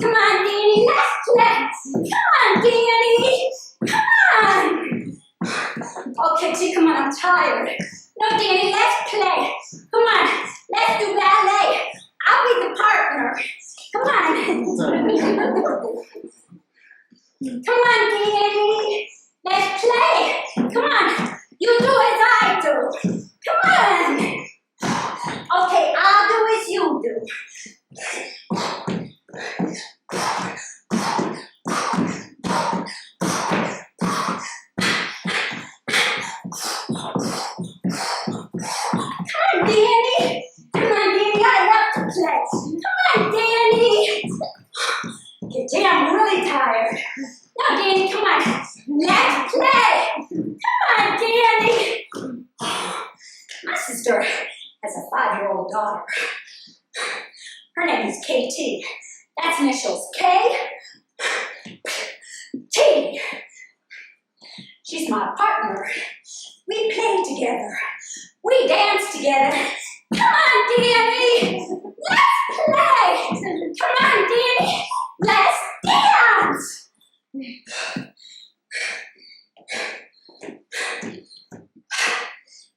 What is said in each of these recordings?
Come on, Danny, let's play. Come on, Danny. Come on. Oh, Kitty, come on, I'm tired. No, Danny, let's play. Come on, let's do ballet. I'll be the partner. Come on. Come on, Danny. Let's play. Come on. You do as I do. Come on. Okay, I'll do as you do. Come on, Danny. Come on, Danny. I love to play. Come on, Danny. Kitty, I'm really tired. Now, Danny, come on. Let's play. Come on, Danny. My sister has a 5-year-old daughter. Her name is KT. That's initials K, T. She's my partner. We play together. We dance together. Come on, Danny. Let's play. Come on, Danny. Let's dance.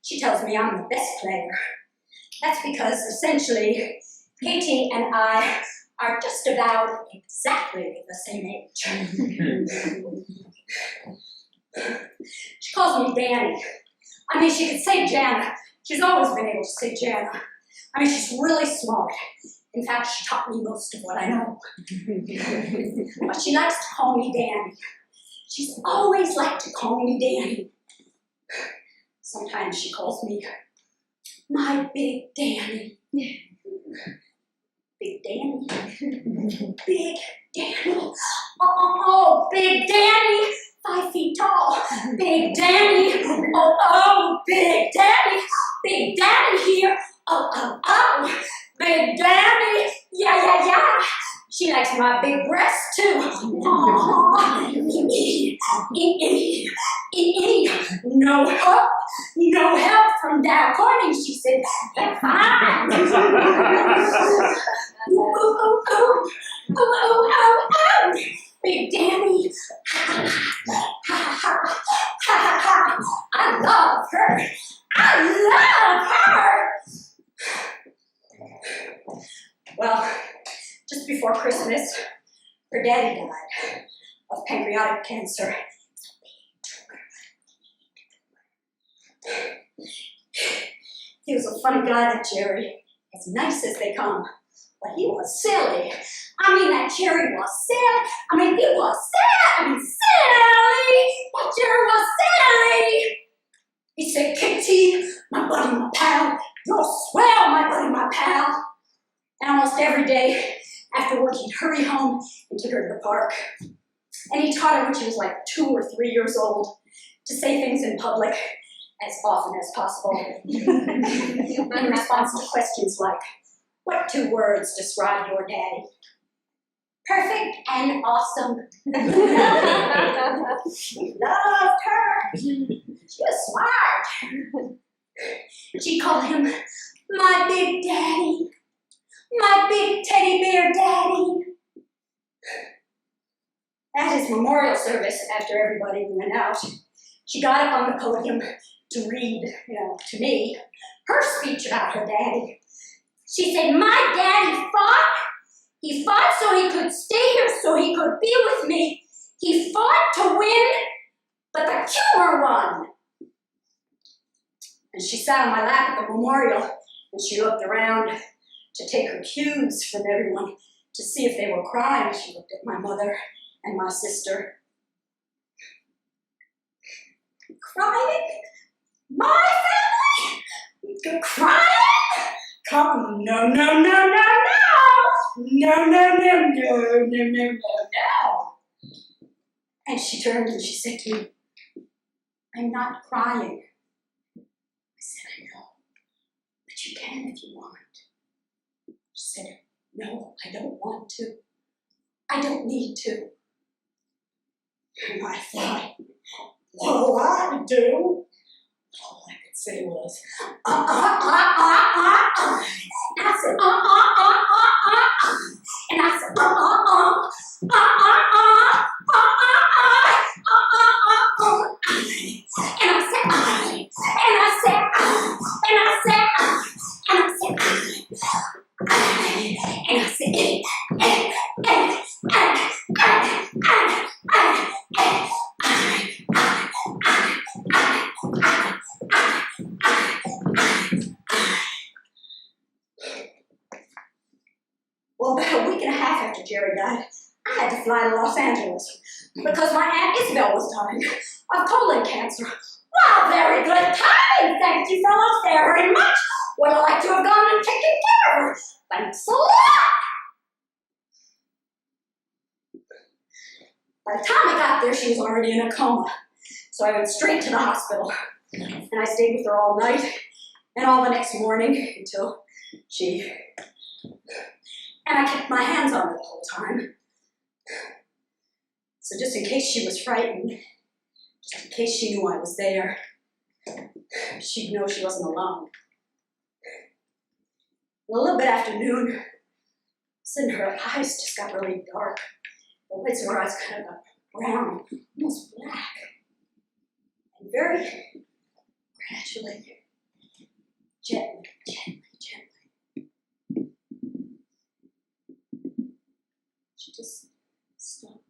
She tells me I'm the best player. That's because essentially Katie and I are just about exactly the same age. She calls me Danny. I mean, she could say Jana. She's always been able to say Jana. I mean, she's really smart. In fact, she taught me most of what I know. But she likes to call me Danny. She's always liked to call me Danny. Sometimes she calls me my Big Danny. Big Danny. Big Danny. Oh, Big Danny. 5 feet tall. Big Danny. Oh, Big Danny. Big Danny here. Oh. Big Danny. Yeah. She likes my big breasts too. No help from Dow Corning, she said. Fine. Oh. Big Danny. I love her. Well, just before Christmas, her daddy died of pancreatic cancer. He was a funny guy, that Jerry, as nice as they come, but he was silly. I mean, that Jerry was silly. I mean, he was silly. Silly. That Jerry was silly. He said, Kitty, my buddy, my pal, you're swell, my buddy, my pal. And almost every day after work, he'd hurry home and take her to the park. And he taught her when she was like 2 or 3 years old to say things in public as often as possible. In response to questions like, what 2 words describe your daddy? Perfect and awesome. He loved her. She was smart. She called him my big daddy. My big teddy bear daddy. At his memorial service, after everybody went out, she got up on the podium to read, to me, her speech about her daddy. She said, my daddy fought. He fought so he could stay here, so he could be with me. He fought to win, but the killer won. And she sat on my lap at the memorial, and she looked around to take her cues from everyone to see if they were crying. She looked at my mother and my sister. Crying? My family? Crying? Come, no. No. And she turned and she said to me, I'm not crying. I said, I know, but you can if you want. She said, no, I don't want to. I don't need to. And I thought, well, I do. All I could say was, And I said, And I said, and I said, well, about a week and a half after Jerry died, I had to fly to Los Angeles because my Aunt Isabel was dying of colon cancer. Well, very good timing, thank you fellows very much. Would I like to have gone and taken care of her? Thanks a lot. By the time I got there, she was already in a coma. So I went straight to the hospital. And I stayed with her all night and all the next morning until she... And I kept my hands on her the whole time. So just in case she was frightened, just in case she knew I was there, she'd know she wasn't alone. And a little bit after noon, suddenly her eyes just got really dark. The whites of her eyes kind of got brown, almost black. And very gradually, gently, she just stopped.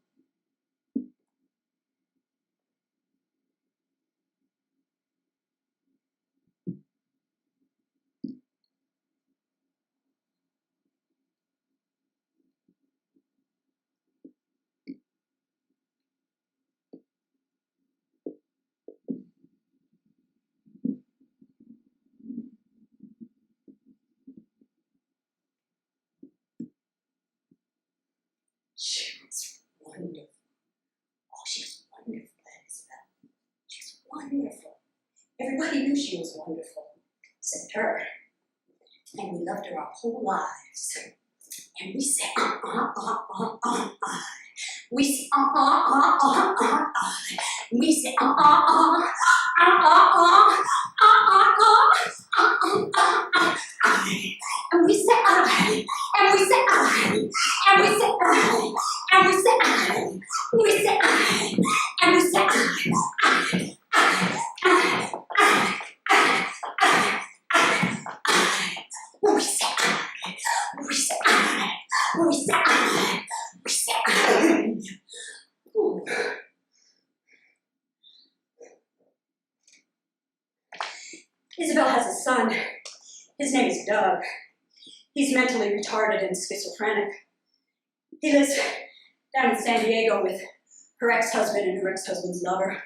She was wonderful. Oh, she was wonderful, Isabel. She was wonderful. Everybody knew she was wonderful, except her. And we loved her our whole lives. And we said, We said, We said, And we said, and we said, and we said, and we said, we said, and we said, Isabel has a son. His name is Doug. He's mentally retarded and schizophrenic. He lives down in San Diego with her ex-husband and her ex-husband's lover.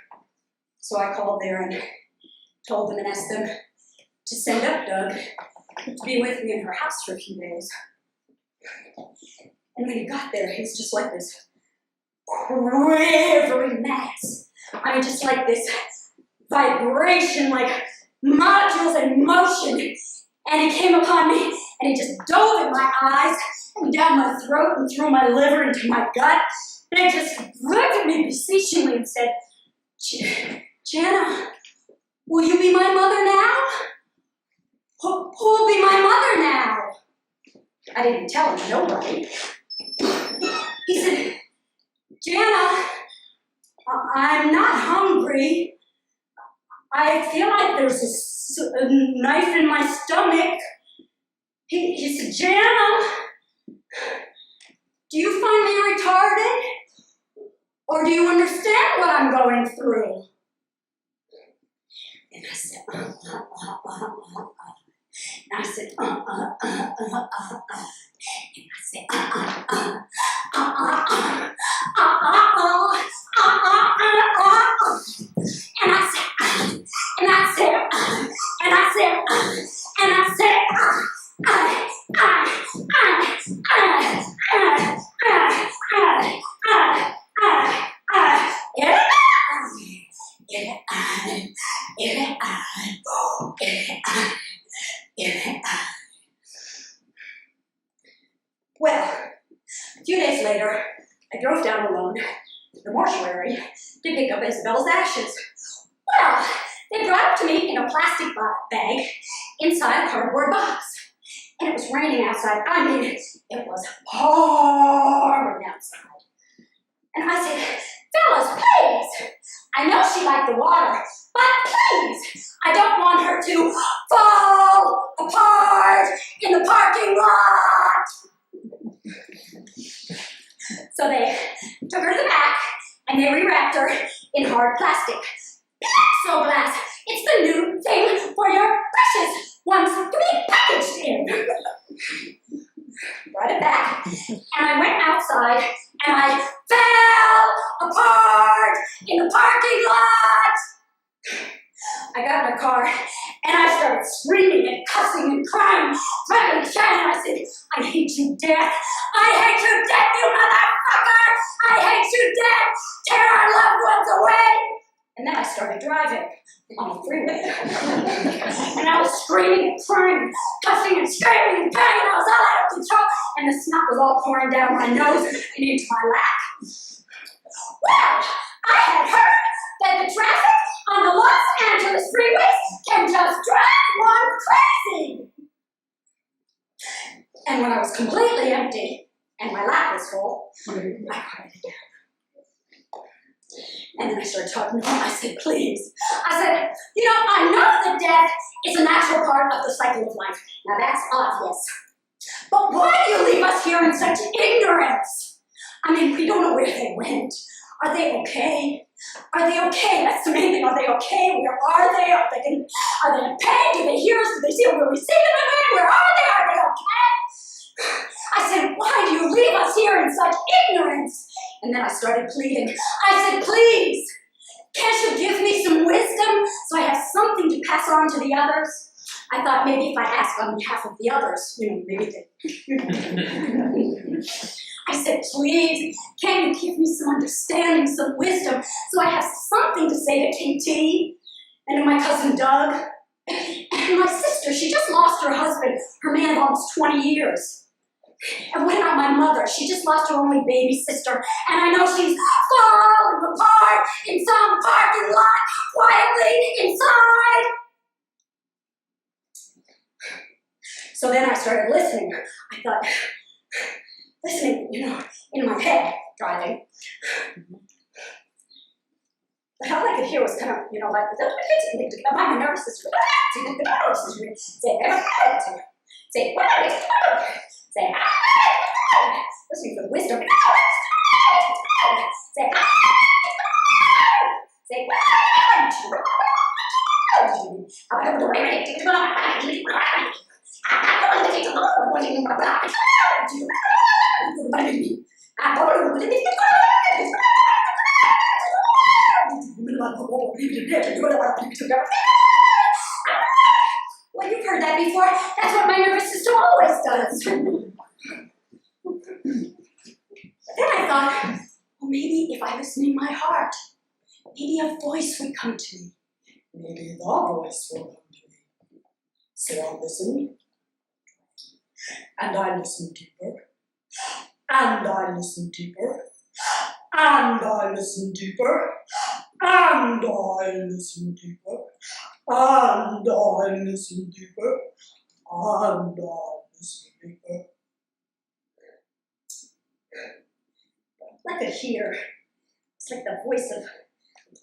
So I called there and told them and asked them to send up Doug to be with me in her house for a few days. And when he got there, he was just like this quivering mass. I mean, just like this vibration, like molecules in motion. And he came upon me, and he just dove in my eyes, and down my throat, and through my liver, into my gut. And he just looked at me beseechingly and said, Jana, will you be my mother now? Who will be my mother now? I didn't tell him, nobody. He said, Jana, I'm not hungry. I feel like there's a knife in my stomach. He said, Jana, do you find me retarded? Or do you understand what I'm going through? And I said, And I said, And I said, And I said, and I said, and I said, and I said, Well, a few days later, I drove down alone to the mortuary to pick up Isabel's ashes. Well, they brought it to me in a plastic bag inside a cardboard box. And it was raining outside. I mean, it was pouring outside. And I said, fellas, please. I know she liked the water, but please, I don't want her to fall apart in the parking lot. So they took her to the back and they rewrapped her in hard plastic. So glass, it's the new thing for your precious ones to be packaged in. Brought it back, and I went outside, and I fell apart in the parking lot. I got in a car, and I started screaming and cussing and crying, threatening and shouting. I said, I hate you, Death. I hate you, Death, you motherfucker. I hate you, Death. Tear our loved ones away. And then I started driving on the freeway. And I was screaming and crying, cussing and screaming and crying, and I was all out of control, and the snot was all pouring down my nose and into my lap. Well, I had heard that the traffic on the Los Angeles freeways can just drive one crazy. And when I was completely empty and my lap was full, I cried again. And then I started talking to him. I said, please. I said, I know that death is a natural part of the cycle of life. Now that's obvious. But why do you leave us here in such ignorance? I mean, we don't know where they went. Are they okay? Are they okay? That's the main thing. Are they okay? Where are they? Are they in pain? Do they hear us? Do they see us? Will we see them again? Where are they? Are they okay? I said, why do you leave us here in such ignorance? And then I started pleading. I said, please, can't you give me some wisdom so I have something to pass on to the others? I thought maybe if I ask on behalf of the others, maybe they... I said, please, can you give me some understanding, some wisdom so I have something to say to KT and to my cousin Doug? And my sister, she just lost her husband, her man of almost 20 years. And what about my mother? She just lost her only baby sister, and I know she's falling apart in some parking lot, quietly inside. So then I started listening. I thought, listening, in my head, driving. But all I could hear was kind of, like, my nervous system. Say, listening for wisdom. Well, you've heard that before. That's what my nervous system always does. Then I thought, well, maybe if I listen in my heart, maybe a voice would come to me. Maybe the voice will come to me. So I listened, and I listened deeper, and I listened deeper, and I listened deeper, and I listened deeper, and I listened deeper, and I listened deeper. I could hear, it's like the voice of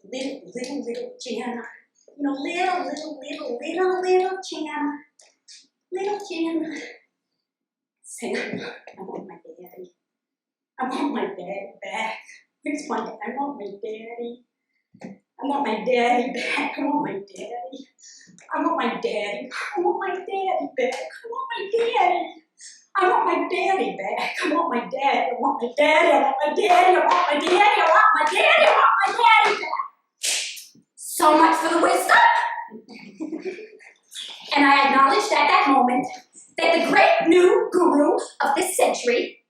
little Jana. Little Jana. Little Jana. Saying, I want my daddy. I want my dad back. Where's my dad? I want my daddy. I want my daddy back. I want my daddy. I want my daddy. I want my daddy back. I want my daddy. I want my daddy back. I want my daddy. I want my daddy. I want my daddy. I want my daddy. I want my daddy. I want my daddy back. So much for the wisdom. And I acknowledged at that moment that the great new guru of this century,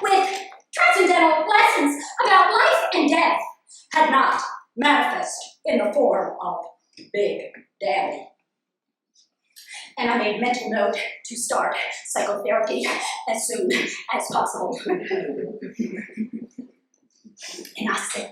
with transcendental lessons about life and death, had not manifest in the form of Big Daddy. And I made mental note to start psychotherapy as soon as possible. And I said,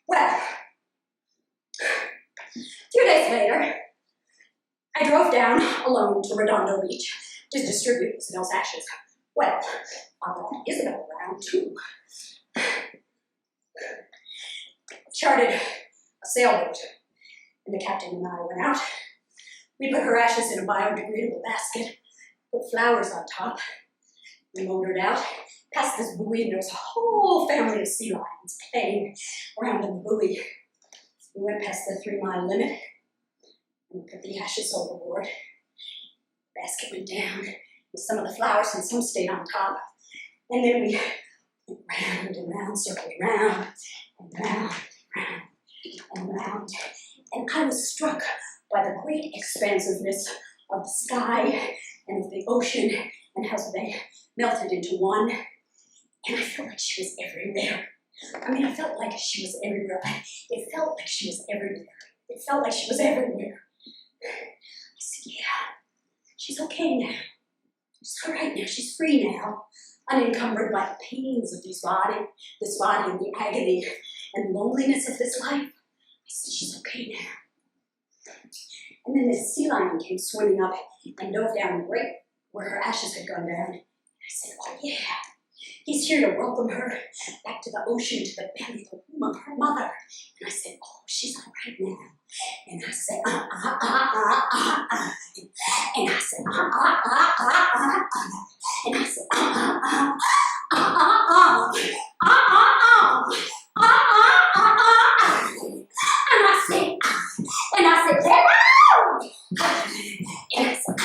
well, 2 days later, I drove down alone to Redondo Beach to distribute Isabel's ashes. Well, I brought Isabel around too. Chartered a sailboat, and the captain and I went out. We put her ashes in a biodegradable basket, put flowers on top. We motored out, past this buoy, and there was a whole family of sea lions playing around in the buoy. We went past the 3-mile limit, and we put the ashes overboard. The basket went down with some of the flowers, and some stayed on top. And then we went round and round, circled round and round, round and round. And I was struck by the great expansiveness of the sky and of the ocean and how they melted into one. And I felt like she was everywhere. I mean, I felt like she was everywhere. It felt like she was everywhere. It felt like she was everywhere. I said, yeah, she's okay now. She's all right now. She's free now, unencumbered by the pains of this body and the agony and loneliness of this life. I said, she's okay now. And then this sea lion came swimming up and dove down right where her ashes had gone down. And I said, oh yeah, he's here to welcome her back to the ocean, to the belly, the womb of her mother. And I said, oh, she's all right now. And I said, And I said, And I said, And I said, hello! And I said,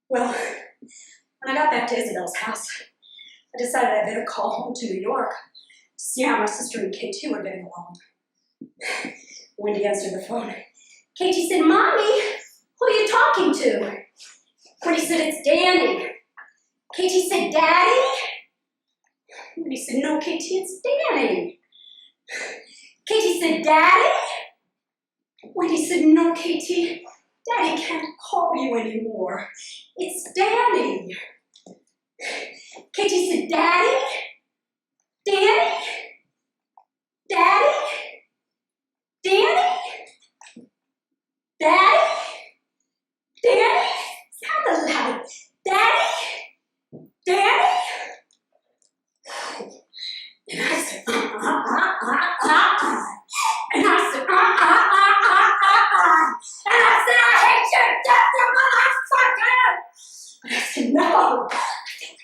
well, when I got back to Isabel's house, I decided I better call home to New York to see how my sister and Katie were getting along. Wendy answered the phone. Katie said, Mommy, who are you talking to? Wendy said, it's Danny. Katie said, Daddy? Wendy said, no, Katie, it's Danny. Katie said, Daddy? Wendy said, no, Katie, Daddy can't call you anymore. It's Danny. Katie said, Daddy? Danny? Daddy? Danny? Daddy? Danny? Sound loud. Daddy? Danny? And I said, And I said, And I said, I hate you, death, you motherfucker! And I said, no.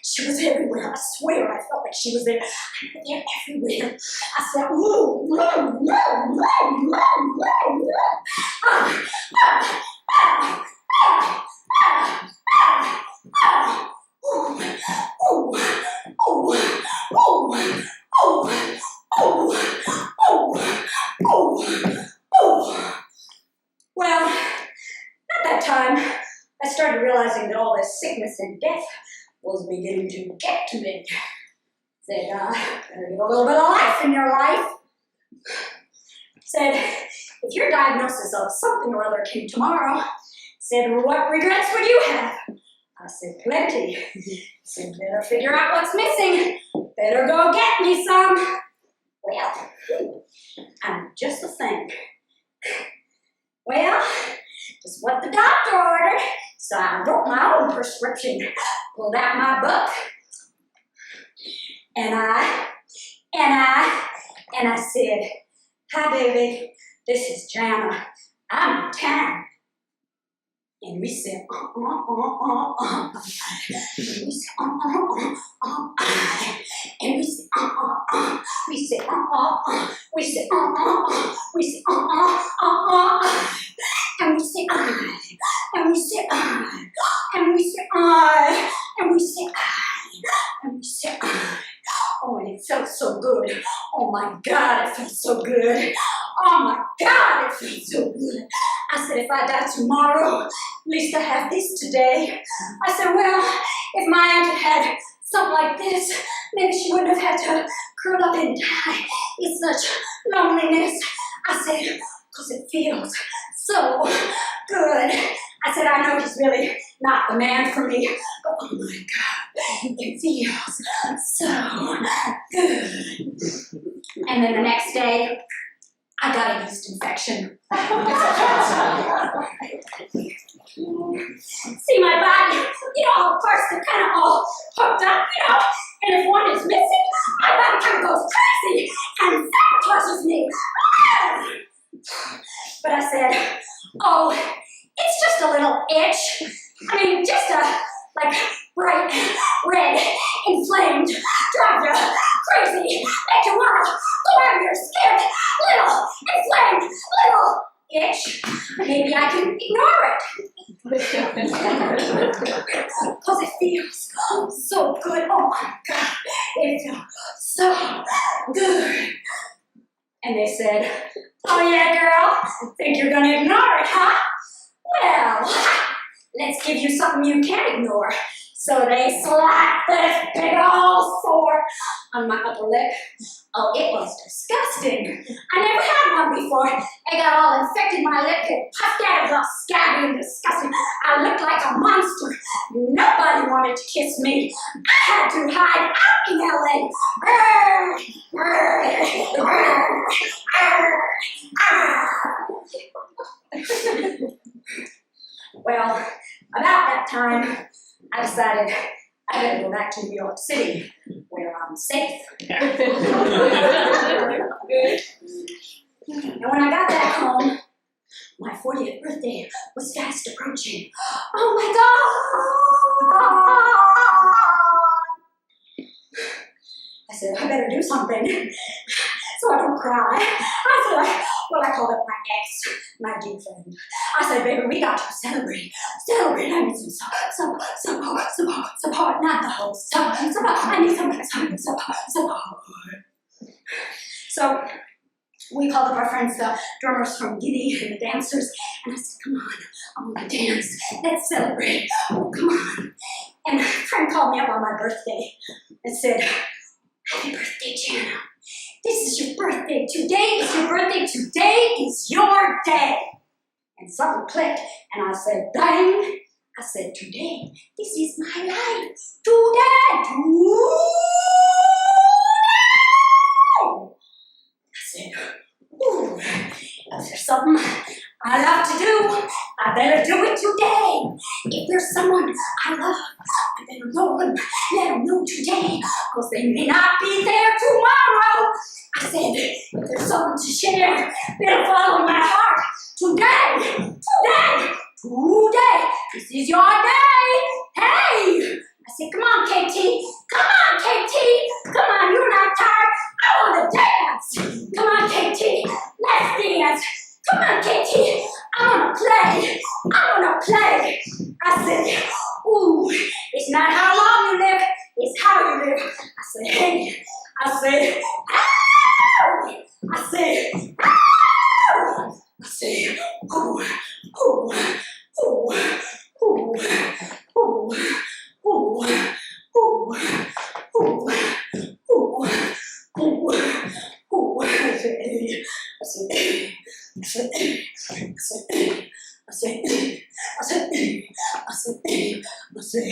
She was everywhere. I swear, I felt like she was there. They're everywhere. I said, ooh, Well, at that time, I started realizing that all this sickness and death was beginning to get to me. Said, better get a little bit of life in your life. Said, if your diagnosis of something or other came tomorrow, said, what regrets would you have? I said, plenty. Said, better figure out what's missing. Better go get me some. Well, I'm just the thing. Well, just what the doctor ordered. So I wrote my own prescription, pulled out my book, and I said, hi, baby, this is Jana. I'm in town. And we said, And we said, And we said, We said, We said, We said, And we said, And we said, And we said, And we said, And we said, Oh, and it felt so good. Oh my God, it felt so good. Oh my God, it feels so good. I said, if I die tomorrow, at least I have this today. I said, well, if my aunt had had something like this, maybe she wouldn't have had to curl up and die in such loneliness. I said, because it feels so good. I said, I know he's really not the man for me, but oh my God, it feels so good. And then the next day, I got a yeast infection. See my body, of course, they're kind of all hooked up, and if one is missing, my body kind of goes crazy and sabotages me. But I said, oh, it's just a little itch. I mean, just a, bright, red, inflamed, drive you crazy, make you want to go out of your skin, little, inflamed, little itch. Maybe I can ignore it. Because it feels so good. Oh my God, it feels so good. And they said, oh yeah, girl, think you're going to ignore it, huh? Well, let's give you something you can't ignore. So they slapped this big old sore on my upper lip. Oh, it was disgusting. I never had one before. It got all infected. My lip get puffed out. It was all scabby and disgusting. I looked like a monster. Nobody wanted to kiss me. I had to hide out in LA. Well, about that time, I decided I better go back to New York City, where I'm safe. And when I got back home, my 40th birthday was fast approaching. Oh my God! I said, I better do something so I don't cry. I called up my ex, my dear friend. I said, baby, we got to celebrate. Celebrate. I need some support, not the host. Support. I need some support. So we called up our friends, the drummers from Guinea and the dancers, and I said, come on, I want to dance. Let's celebrate. Oh, come on. And a friend called me up on my birthday and said, happy birthday, Jana. This is your birthday. Today is your birthday. Today is your day. And something clicked, and I said, bang. I said, today, this is my life. Today. I said, ooh, if there's something I love to do, I better do it today. If there's someone I love, I better go and let them know today, because they may not be there tomorrow. I said, if there's something to share, better follow my heart. Today, this is your day. Hey! I said, come on, KT. Come on, KT. Come on, you're not tired. I want to dance. Come on, KT. Let's dance. Come on, KT. I want to play. I said, ooh, it's not how long you live, it's how you live. I said, hey. I said, ow! I said, ow! I said, ooh, ooh, ooh, ooh, ooh, ooh, ooh, ooh, ooh, ooh, ooh. I said, hey. I said, hey. I said, hey. I said, hey. I said, hey. I said, hey. I said, hey. I said,